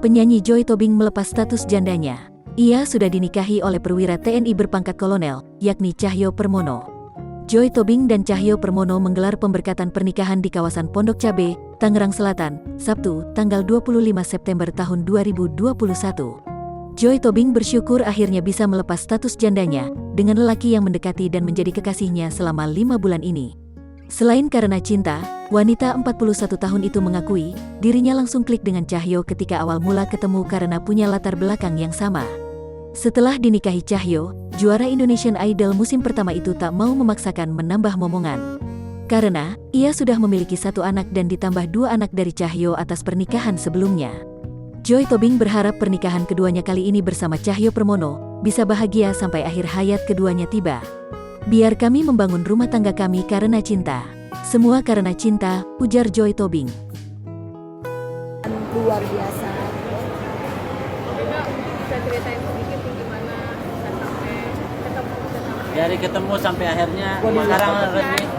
penyanyi Joy Tobing melepas status jandanya. Ia sudah dinikahi oleh perwira TNI berpangkat kolonel, yakni Cahyo Permono. Joy Tobing dan Cahyo Permono menggelar pemberkatan pernikahan di kawasan Pondok Cabe, Tangerang Selatan, Sabtu, tanggal 25 September tahun 2021. Joy Tobing bersyukur akhirnya bisa melepas status jandanya dengan lelaki yang mendekati dan menjadi kekasihnya selama 5 bulan ini. Selain karena cinta, wanita 41 tahun itu mengakui dirinya langsung klik dengan Cahyo ketika awal mula ketemu karena punya latar belakang yang sama. Setelah dinikahi Cahyo, juara Indonesian Idol musim pertama itu tak mau memaksakan menambah momongan. Karena ia sudah memiliki 1 anak dan ditambah 2 anak dari Cahyo atas pernikahan sebelumnya. Joy Tobing berharap pernikahan keduanya kali ini bersama Cahyo Permono bisa bahagia sampai akhir hayat keduanya tiba. Biar kami membangun rumah tangga kami karena cinta. Semua karena cinta, ujar Joy Tobing. Luar biasa. Juga bisa ceritain sedikit gimana bisa sampai ketemu dari ketemu sampai akhirnya Boleh. sekarang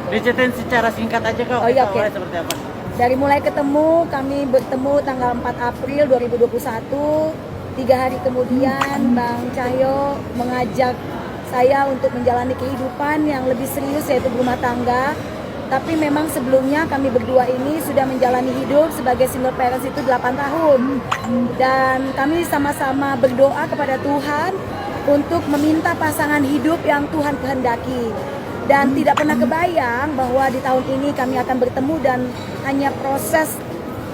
diceritain secara singkat aja kok. Oh iya, kita oke. mulai seperti apa? Dari mulai ketemu, kami bertemu tanggal 4 April 2021. 3 hari kemudian Bang Cahyo mengajak saya untuk menjalani kehidupan yang lebih serius, yaitu berumah tangga. Tapi memang sebelumnya kami berdua ini sudah menjalani hidup sebagai single parents itu 8 tahun. Dan kami sama-sama berdoa kepada Tuhan untuk meminta pasangan hidup yang Tuhan kehendaki. Dan tidak pernah kebayang bahwa di tahun ini kami akan bertemu dan hanya proses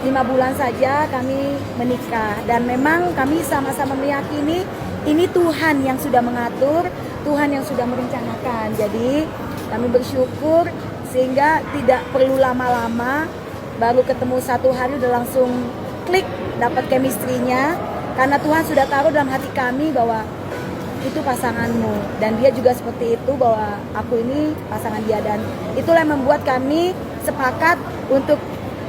5 bulan saja kami menikah. Dan memang kami sama-sama meyakini ini Tuhan yang sudah mengatur, Tuhan yang sudah merencanakan. Jadi kami bersyukur sehingga tidak perlu lama-lama, baru ketemu 1 hari udah langsung klik, dapat chemistry-nya. Karena Tuhan sudah taruh dalam hati kami bahwa itu pasanganmu, dan dia juga seperti itu bahwa aku ini pasangan dia, dan itulah yang membuat kami sepakat untuk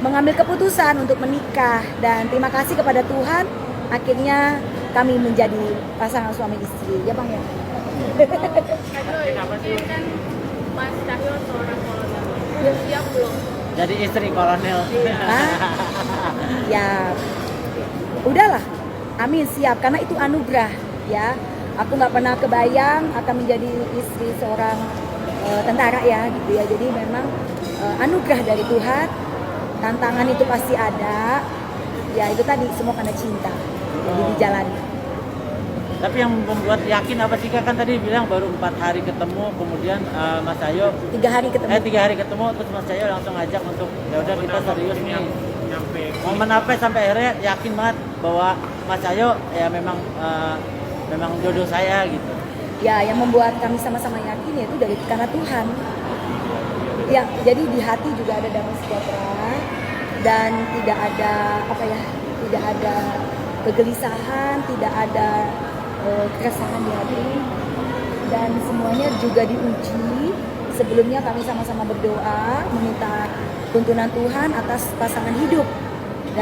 mengambil keputusan untuk menikah. Dan terima kasih kepada Tuhan, akhirnya kami menjadi pasangan suami istri. Ya Bang ya. Ini kan Mas Cahyo seorang kolonel. Siap belum? Jadi istri kolonel. Ya, udahlah. Amin, siap, karena itu anugerah ya. Aku nggak pernah kebayang akan menjadi istri seorang tentara ya gitu ya. Jadi memang anugerah dari Tuhan. Tantangan itu pasti ada. Ya itu tadi, semua karena cinta. Jadi dijalani. Tapi yang membuat yakin apa sih Kak? Kan tadi bilang baru 4 hari ketemu, kemudian Mas Cahyo 3 hari ketemu. 3 hari ketemu, terus Mas Cahyo langsung ngajak untuk ya udah kita serius nih. Momen apa sampai akhirnya yakin banget bahwa Mas Cahyo ya memang jodoh saya gitu. Ya, yang membuat kami sama-sama yakin yaitu karena Tuhan. Ya, jadi di hati juga ada damai sejahtera dan tidak ada tidak ada kegelisahan, tidak ada keresahan di hati, dan semuanya juga diuji. Sebelumnya kami sama-sama berdoa meminta tuntunan Tuhan atas pasangan hidup.